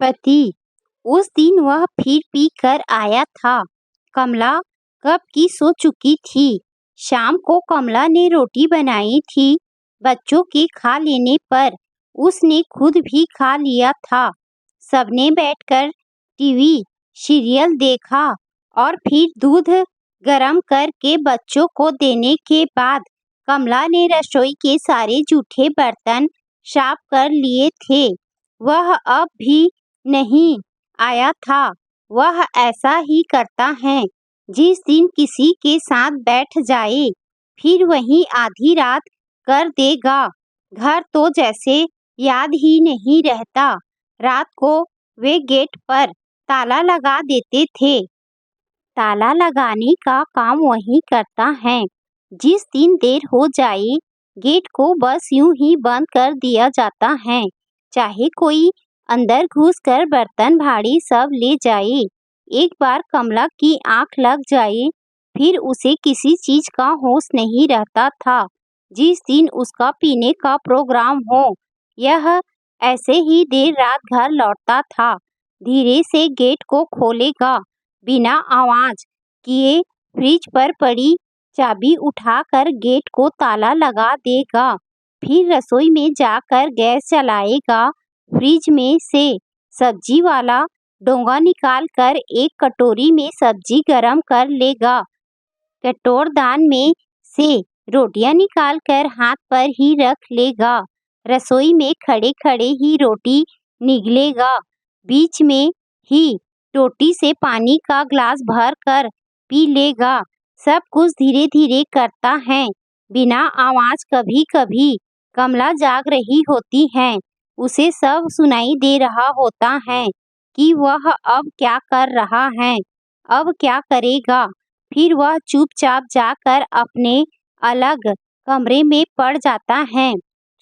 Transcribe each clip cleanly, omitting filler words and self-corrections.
पति। उस दिन वह फिर पी कर आया था। कमला कब की सो चुकी थी। शाम को कमला ने रोटी बनाई थी। बच्चों के खा लेने पर उसने खुद भी खा लिया था। सबने बैठकर टीवी सीरियल देखा और फिर दूध गरम करके बच्चों को देने के बाद कमला ने रसोई के सारे जूठे बर्तन साफ कर लिए थे। वह अब भी नहीं आया था। वह ऐसा ही करता है। जिस दिन किसी के साथ बैठ जाए फिर वहीं आधी रात कर देगा। घर तो जैसे याद ही नहीं रहता। रात को वे गेट पर ताला लगा देते थे। ताला लगाने का काम वही करता है। जिस दिन देर हो जाए गेट को बस यूं ही बंद कर दिया जाता है। चाहे कोई अंदर घुसकर बर्तन भाड़ी सब ले जाए। एक बार कमला की आंख लग जाए फिर उसे किसी चीज का होश नहीं रहता था। जिस दिन उसका पीने का प्रोग्राम हो यह ऐसे ही देर रात घर लौटता था। धीरे से गेट को खोलेगा। बिना आवाज किए फ्रिज पर पड़ी चाबी उठाकर गेट को ताला लगा देगा। फिर रसोई में जाकर गैस जलाएगा। फ्रिज में से सब्जी वाला डोंगा निकाल कर एक कटोरी में सब्जी गरम कर लेगा। कटोरदान में से रोटियां निकाल कर हाथ पर ही रख लेगा। रसोई में खड़े खड़े ही रोटी निगलेगा। बीच में ही टोटी से पानी का ग्लास भर कर पी लेगा। सब कुछ धीरे धीरे करता है बिना आवाज। कभी कभी कमला जाग रही होती है। उसे सब सुनाई दे रहा होता है कि वह अब क्या कर रहा है, अब क्या करेगा। फिर वह चुपचाप जाकर अपने अलग कमरे में पड़ जाता है।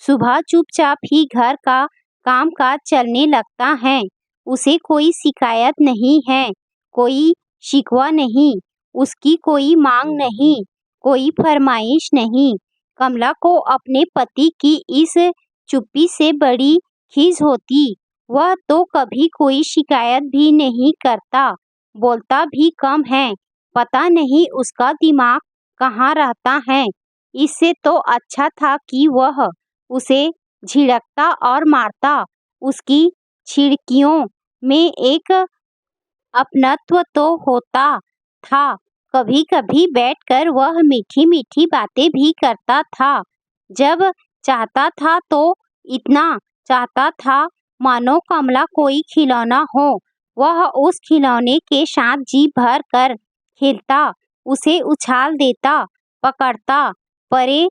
सुबह चुपचाप ही घर का कामकाज चलने लगता है। उसे कोई शिकायत नहीं है, कोई शिकवा नहीं, उसकी कोई मांग नहीं, कोई फरमाइश नहीं। कमला को अपने पति की इस चुप्पी से बड़ी खीज होती। वह तो कभी कोई शिकायत भी नहीं करता, बोलता भी कम है। पता नहीं उसका दिमाग कहाँ रहता है। इससे तो अच्छा था कि वह उसे झिड़कता और मारता। उसकी छिड़कियों में एक अपनत्व तो होता था। कभी कभी बैठकर वह मीठी मीठी बातें भी करता था। जब चाहता था तो इतना चाहता था मानो कमला कोई खिलौना हो। वह उस खिलौने के साथ जी भर कर खेलता, उसे उछाल देता, पकड़ता, परे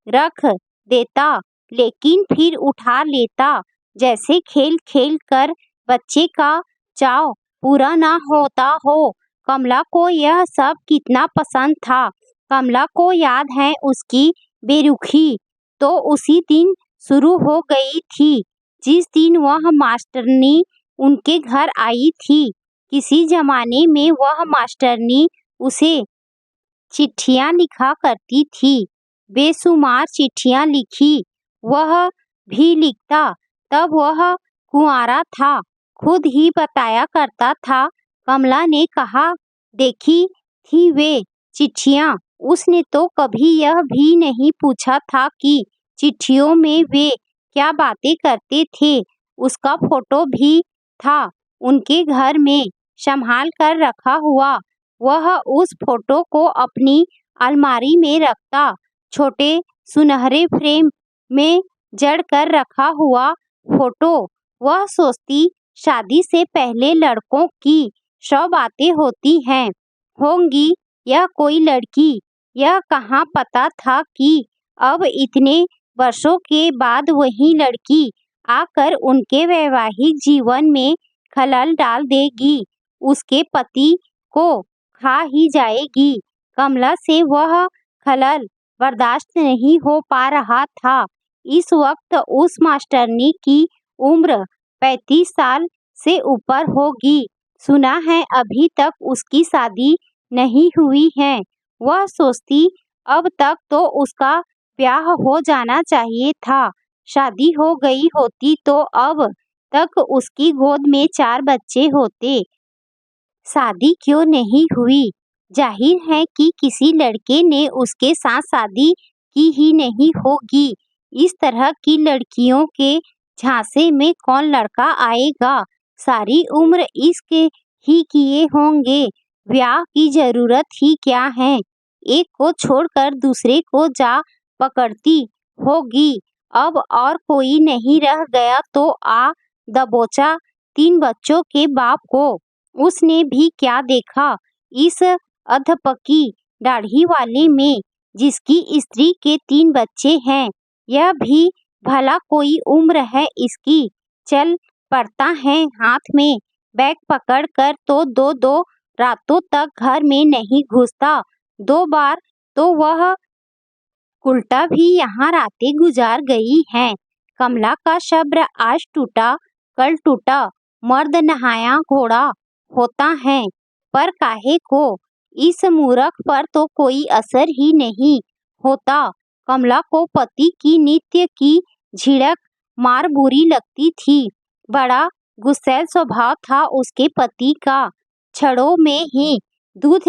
रख देता, लेकिन फिर उठा लेता। जैसे खेल खेल कर बच्चे का चाव पूरा ना होता हो। कमला को यह सब कितना पसंद था। कमला को याद है उसकी बेरुखी तो उसी दिन शुरू हो गई थी जिस दिन वह मास्टरनी उनके घर आई थी। किसी जमाने में वह मास्टरनी उसे चिट्ठियां लिखा करती थी। बेशुमार चिट्ठियां लिखी। वह भी लिखता। तब वह कुंवारा था। खुद ही बताया करता था। कमला ने कहा देखी थी वे चिट्ठियां। उसने तो कभी यह भी नहीं पूछा था कि चिट्ठियों में वे क्या बातें करते थे। उसका फोटो भी था उनके घर में संभाल कर रखा हुआ। वह उस फोटो को अपनी अलमारी में रखता। छोटे सुनहरे फ्रेम में जड़ कर रखा हुआ फोटो। वह सोचती शादी से पहले लड़कों की 100 बातें होती हैं, होंगी यह कोई लड़की। यह कहाँ पता था कि अब इतने वर्षों के बाद वही लड़की आकर उनके वैवाहिक जीवन में खलल डाल देगी, उसके पति को खा ही जाएगी। कमला से वह खलल बर्दाश्त नहीं हो पा रहा था। इस वक्त उस मास्टरनी की उम्र 35 साल से ऊपर होगी। सुना है अभी तक उसकी शादी नहीं हुई है। वह सोचती अब तक तो उसका ब्याह हो जाना चाहिए था। शादी हो गई होती तो अब तक उसकी गोद में 4 बच्चे होते। शादी क्यों नहीं हुई? जाहिर है कि किसी लड़के ने उसके साथ शादी की ही नहीं होगी। इस तरह की लड़कियों के झांसे में कौन लड़का आएगा? सारी उम्र इश्क ही किए होंगे, ब्याह की जरूरत ही क्या है? एक को छोड़कर दूसरे को जा पकड़ती होगी। अब और कोई नहीं रह गया तो आ दबोचा 3 बच्चों के बाप को। उसने भी क्या देखा इस अधपकी दाढ़ी वाले में, जिसकी स्त्री के 3 बच्चे हैं। यह भी भला कोई उम्र है इसकी? चल पड़ता है हाथ में बैग पकड़ कर तो 2-2 रातों तक घर में नहीं घुसता। 2 बार तो वह उल्टा भी यहाँ रातें गुजार गई हैं। कमला का सब्र आज टूटा कल टूटा। मर्द नहाया घोड़ा होता है, पर काहे को? इस मूर्ख पर तो कोई असर ही नहीं होता। कमला को पति की नित्य की झिड़क मार बुरी लगती थी। बड़ा गुस्सैल स्वभाव था उसके पति का। क्षणों में ही दूध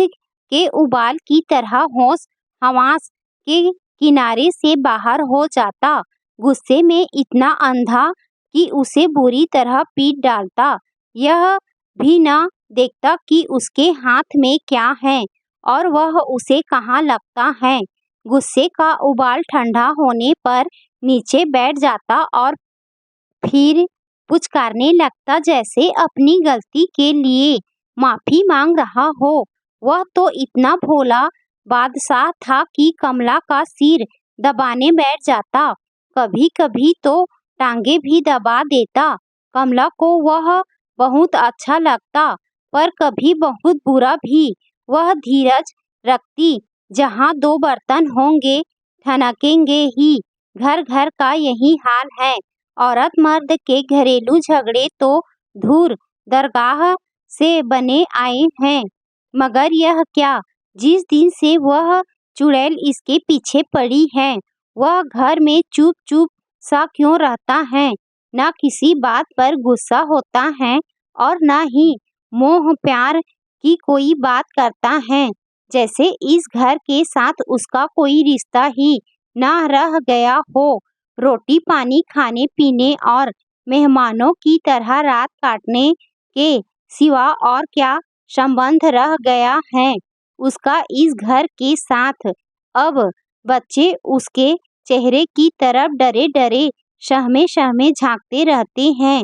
के उबाल की तरह होश हवास के किनारे से बाहर हो जाता। गुस्से में इतना अंधा कि उसे बुरी तरह पीट डालता। यह भी न देखता कि उसके हाथ में क्या है और वह उसे कहाँ लगता है। गुस्से का उबाल ठंडा होने पर नीचे बैठ जाता और फिर पुचकारने लगता जैसे अपनी गलती के लिए माफी मांग रहा हो। वह तो इतना भोला बादशाह था कि कमला का सिर दबाने बैठ जाता। कभी कभी तो टांगे भी दबा देता। कमला को वह बहुत अच्छा लगता, पर कभी बहुत बुरा भी। वह धीरज रखती। जहाँ 2 बर्तन होंगे ठनकेंगे ही। घर घर का यही हाल है। औरत मर्द के घरेलू झगड़े तो धूर दरगाह से बने आए हैं। मगर यह क्या, जिस दिन से वह चुड़ैल इसके पीछे पड़ी है, वह घर में चुप चुप सा क्यों रहता है? न किसी बात पर गुस्सा होता है और न ही मोह प्यार की कोई बात करता है। जैसे इस घर के साथ उसका कोई रिश्ता ही न रह गया हो। रोटी पानी खाने पीने और मेहमानों की तरह रात काटने के सिवा और क्या संबंध रह गया है उसका इस घर के साथ? अब बच्चे उसके चेहरे की तरफ डरे डरे सहमे सहमे झांकते रहते हैं।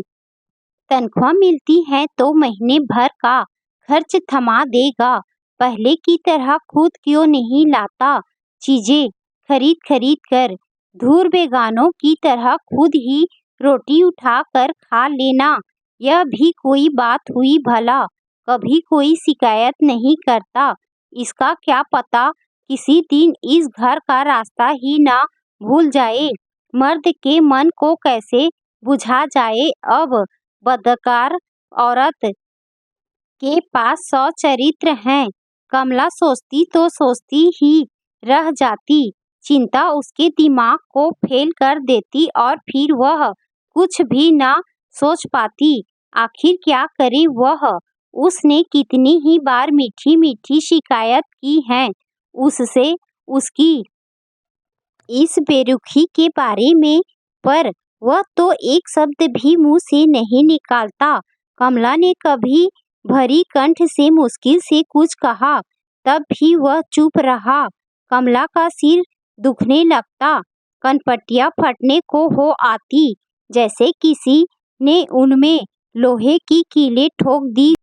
तनख्वाह मिलती है तो महीने भर का खर्च थमा देगा। पहले की तरह खुद क्यों नहीं लाता चीजें खरीद खरीद कर? धूर बेगानों की तरह खुद ही रोटी उठा कर खा लेना, यह भी कोई बात हुई भला? कभी कोई शिकायत नहीं करता। इसका क्या पता किसी दिन इस घर का रास्ता ही ना भूल जाए। मर्द के मन को कैसे बुझा जाए अब? बदकार औरत के पास 100 चरित्र हैं। कमला सोचती तो सोचती ही रह जाती। चिंता उसके दिमाग को फेल कर देती और फिर वह कुछ भी ना सोच पाती। आखिर क्या करे वह? उसने कितनी ही बार मीठी मीठी शिकायत की है उससे उसकी इस बेरुखी के बारे में, पर वह तो एक शब्द भी मुंह से नहीं निकालता। कमला ने कभी भरी कंठ से मुश्किल से कुछ कहा, तब भी वह चुप रहा। कमला का सिर दुखने लगता, कनपटियां फटने को हो आती, जैसे किसी ने उनमें लोहे की कीलें ठोक दी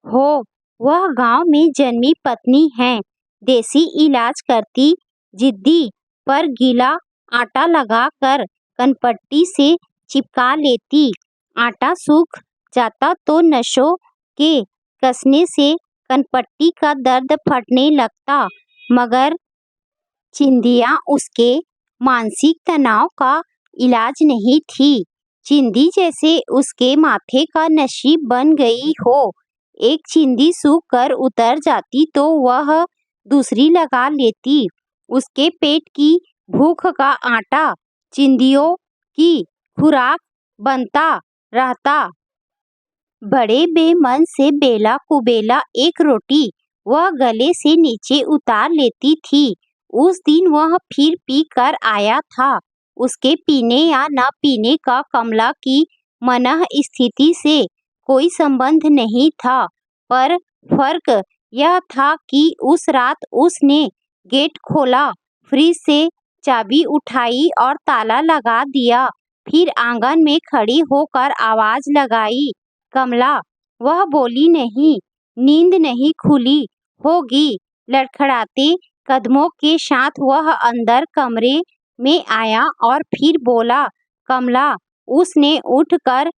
हो। वह गांव में जन्मी पत्नी है, देसी इलाज करती, जिद्दी पर गीला आटा लगाकर कनपट्टी से चिपका लेती। आटा सूख जाता तो नसों के कसने से कनपट्टी का दर्द फटने लगता, मगर चिंदियाँ उसके मानसिक तनाव का इलाज नहीं थी। चिंदी जैसे उसके माथे का नसीब बन गई हो। एक चिंदी सूख कर उतर जाती तो वह दूसरी लगा लेती। उसके पेट की भूख का आटा चिंदियों की खुराक बनता। रहता। बड़े बेमन से बेला कुबेला एक रोटी वह गले से नीचे उतार लेती थी। उस दिन वह फिर पी कर आया था। उसके पीने या न पीने का कमला की मनः स्थिति से कोई संबंध नहीं था, पर फर्क यह था कि उस रात उसने गेट खोला, फ्रिज से चाबी उठाई और ताला लगा दिया। फिर आंगन में खड़ी होकर आवाज लगाई, कमला। वह बोली नहीं, नींद नहीं खुली होगी। लड़खड़ाते कदमों के साथ वह अंदर कमरे में आया और फिर बोला, कमला। उसने उठकर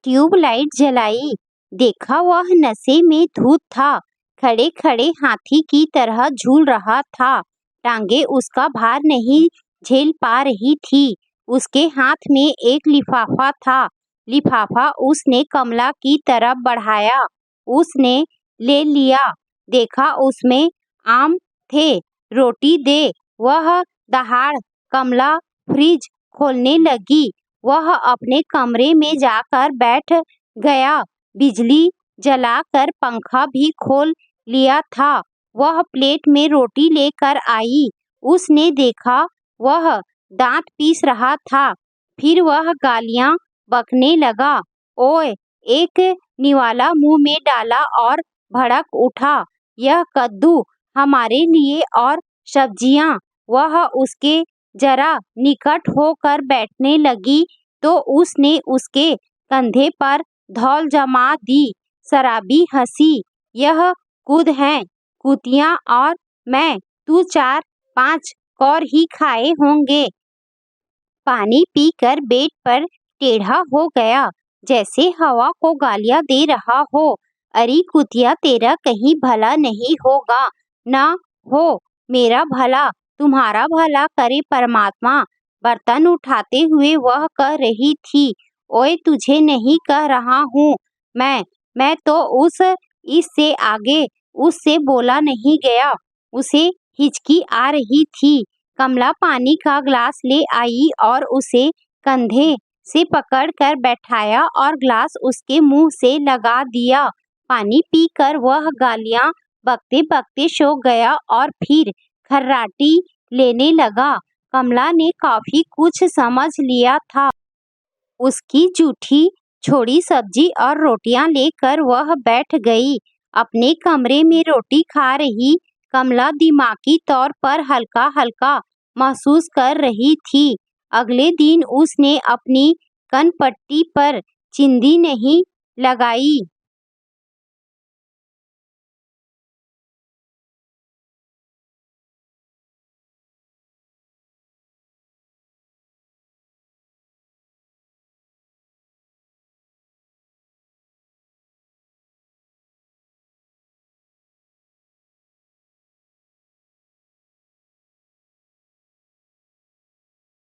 ट्यूबलाइट जलाई। देखा वह नशे में धुत था, खड़े खड़े हाथी की तरह झूल रहा था। टांगे उसका भार नहीं झेल पा रही थी। उसके हाथ में एक लिफाफा था। लिफाफा उसने कमला की तरफ बढ़ाया। उसने ले लिया। देखा उसमें आम थे। रोटी दे। वह दहाड़ कमला फ्रिज खोलने लगी। वह अपने कमरे में जाकर बैठ गया। बिजली जलाकर पंखा भी खोल लिया था। वह प्लेट में रोटी लेकर आई। उसने देखा वह दांत पीस रहा था। फिर वह गालियां बकने लगा। ओए! एक निवाला मुंह में डाला और भड़क उठा, यह कद्दू हमारे लिए और सब्जियां। वह उसके जरा निकट होकर बैठने लगी तो उसने उसके कंधे पर धौल जमा दी। शराबी हंसी, यह खुद हैं कुतिया और मैं, तू 4-5 कौर ही खाए होंगे। पानी पीकर बेड पर टेढ़ा हो गया, जैसे हवा को गालियां दे रहा हो। अरे कुतिया, तेरा कहीं भला नहीं होगा। ना हो मेरा भला, तुम्हारा भला करे परमात्मा। बर्तन उठाते हुए वह कह रही थी, ओए तुझे नहीं कह रहा हूँ मैं तो इससे आगे उससे बोला नहीं गया। उसे हिचकी आ रही थी। कमला पानी का ग्लास ले आई और उसे कंधे से पकड़कर बैठाया और ग्लास उसके मुंह से लगा दिया। पानी पीकर वह गालियां बकते बकते सो गया और फिर खर्राटी लेने लगा। कमला ने काफी कुछ समझ लिया था। उसकी जूठी छोड़ी सब्जी और रोटियां लेकर वह बैठ गई। अपने कमरे में रोटी खा रही कमला दिमागी तौर पर हल्का हल्का महसूस कर रही थी। अगले दिन उसने अपनी कनपट्टी पर चिंदी नहीं लगाई।